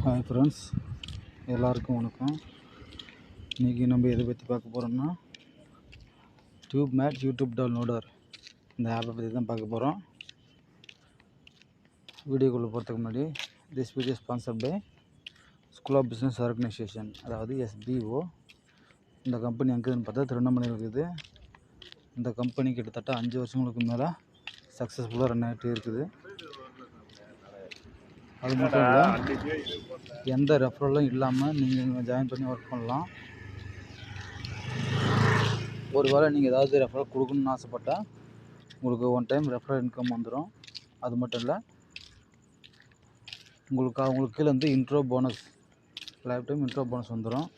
Hi friends, எல்லாருக்கும் வணக்கம். இன்றைக்கி நம்ம எதை பற்றி பார்க்க போகிறோம்னா டியூப் மேட் யூடியூப் டவுன்லோடர் இந்த ஆப்பை பற்றி தான் பார்க்க போகிறோம். வீடியோக்குள்ளே போகிறதுக்கு முன்னாடி this video sponsored by school of business organization, அதாவது SBO. இந்த கம்பெனி எங்கேன்னு பார்த்தா திருவண்ணாமலையில் இருக்குது. இந்த கம்பெனி கிட்டத்தட்ட 5 வருஷங்களுக்கு மேலே சக்ஸஸ்ஃபுல்லாக ரன் ஆகிட்டே இருக்குது. அது மட்டும் இல்லை, எந்த ரெஃபரலும் இல்லாமல் நீங்கள் ஜாயின் பண்ணி ஒர்க் பண்ணலாம். ஒருவேளை நீங்கள் ஏதாவது ரெஃபரல் கொடுக்கணுன்னு ஆசைப்பட்டால் உங்களுக்கு 1 டைம் ரெஃபரல் இன்கம் வந்துடும். அது மட்டும் இல்லை, உங்களுக்கு கீழே வந்து intro bonus, life time intro bonus வந்துடும்.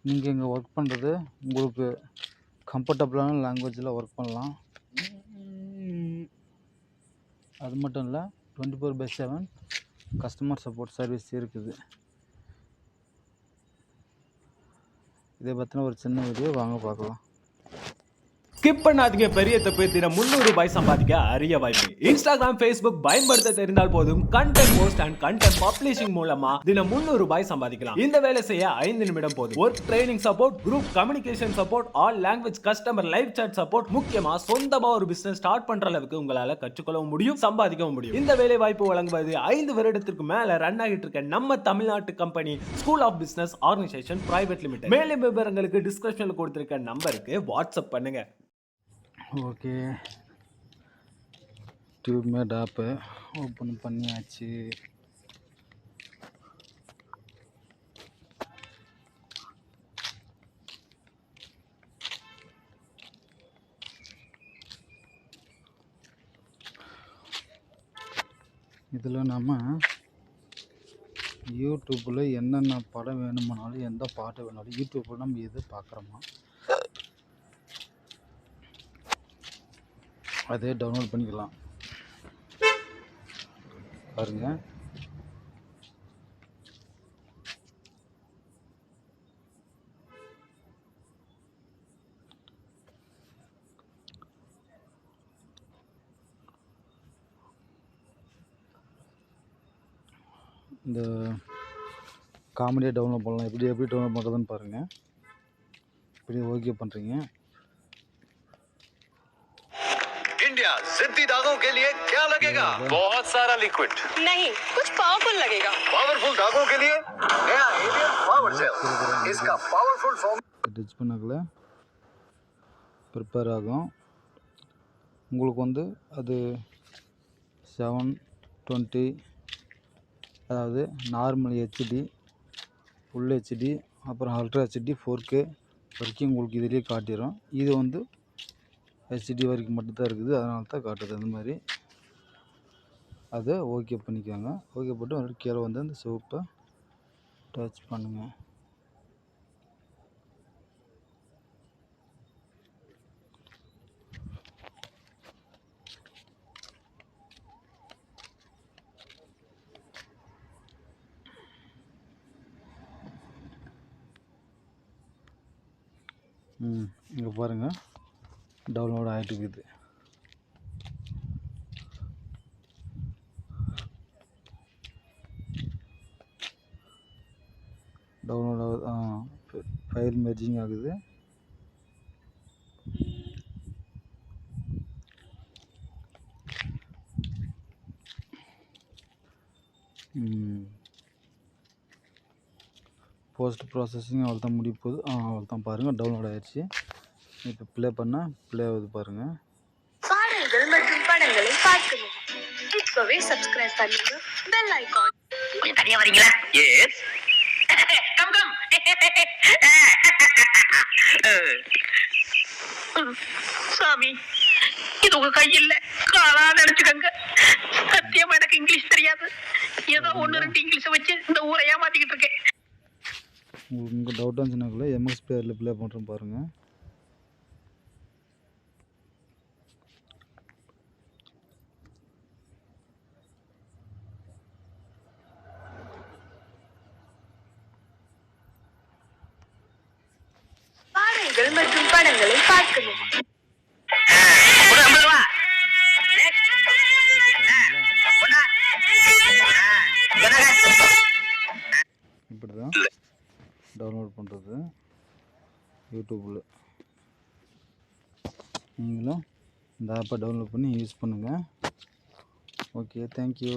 நீங்கள் இங்கே ஒர்க் பண்ணுறது உங்களுக்கு கம்ஃபர்டபுளான லாங்குவேஜில் ஒர்க் பண்ணலாம். அது மட்டும் இல்லை, 24/7 கஸ்டமர் சப்போர்ட் சர்வீஸ் இருக்குது. இதை பற்றின ஒரு சின்ன வீடியோ வாங்க பார்க்கலாம். ஸ்கிப் பண்ணாதீங்க. பெரிய தப்பு. தினம் 300 ரூபாய் சம்பாதிக்க அரிய வாய்ப்பு. இன்ஸ்டாகிராம், Facebook பயன்படுத்த தெரிந்தால் போதும். Content post and content publishing மூலமா தினம் 300 ரூபாய் சம்பாதிக்கலாம். இந்த வேலை செய்ய 5 நிமிடம் போதும். Work training support, group communication support, all language customer live chat support, முக்கியமா சொந்தமா ஒரு பிசினஸ் ஸ்டார்ட் பண்ற அளவுக்கு உங்களால கற்றுக்கொள்ளவும் முடியும், சம்பாதிக்கவும் முடியும். இந்த வேலை வாய்ப்பு வழங்குவது 5 வருடத்திற்கு மேல ரன் ஆகிட்டு இருக்க நம்ம தமிழ்நாட்டு company school of business organization private limited. மேலும் விவரங்களுக்கு டிஸ்கிரிப்ஷன்ல கொடுத்திருக்க நம்பருக்கு வாட்ஸ்அப் பண்ணுங்க. ஓகே, டியூப் மேட் ஆப்பை ஓப்பன் பண்ணியாச்சு. இதில் நம்ம யூடியூப்பில் என்னென்ன படம் வேணுமானாலும், எந்த பாட்டு வேணாலும் யூடியூப்பில் நம்ம எது பார்க்குறோமோ அதே டவுன்லோட் பண்ணிக்கலாம். பாருங்க, இந்த காமெடியாக டவுன்லோட் பண்ணலாம். எப்படி டவுன்லோட் பண்ணுறதுன்னு பாருங்கள். இப்படி ஓகே பண்ணுறீங்க. इंडिया जिद्दी दागों के लिए क्या लगेगा? बहुत सारा लिक्विड नहीं, कुछ पावरफुल लगेगा। पावरफुल दागों के लिए नया एलियन पावर जेल। इसका पावरफुल फॉर्म டிச் பண்ணக்குள்ள ப்ரிப்பேர் ஆகும். உங்களுக்கு வந்து அது 720, அதாவது நார்மல் HD, ஃபுல் HD, அப்புறம் அல்ட்ரா HD, 4K வரைக்கும் உங்களுக்கு இதிலே காட்டிடும். இது வந்து HD வரைக்கும் மட்டும்தான் இருக்குது, அதனால தான் காட்டுது அந்த மாதிரி. அதை ஓகே பண்ணிக்கோங்க. ஓகே போட்டு மறுபடியும் கீழே வந்து அந்த சிவப்பை டச் பண்ணுங்கள். இங்கே பாருங்கள், டவுன்லோட் ஆகிட்டு இருக்குது. டவுன்லோட் ஆகுது, ஃபைல் மெர்ஜிங் ஆகுது. போஸ்ட் ப்ராசஸிங் அவ்வளோ தான் முடிய போகுது. அவ்வளோ தான் பாருங்கள், டவுன்லோட் ஆகிடுச்சு. இப்போ ப்ளே பண்ணால் ப்ளே ஆகுது பாருங்கள். பாடல்கள் மற்றும் படங்களை பார்க்கணும். இப்பவே சப்ஸ்கிரைப் பண்ணுங்க. Bell icon. கொஞ்சம் தனியா வரீங்களா? எஸ். Come come. சாமி, இது உங்க கையில் காலா நினைச்சுக்கங்க. சத்தியமா எனக்கு இங்கிலீஷ் தெரியாது. ஏதோ 1-2 இங்கிலீஷை வச்சு இந்த ஊரை ஏமாத்திக்கிட்டு இருக்கேன். உங்களுக்கு டவுட் இருந்துச்சுனாக்குள்ள MX பிளேயரில் ப்ளே பண்ணுறோம் பாருங்கள். பாடல்கள் மற்றும் படங்களை பார்க்கணும். ஒரு 50 ரூபா. டவுன்லோட் பண்ணுறது யூடியூப்பில். நீங்களும் இந்த ஆப்பை டவுன்லோட் பண்ணி யூஸ் பண்ணுங்கள். Okay, thank you.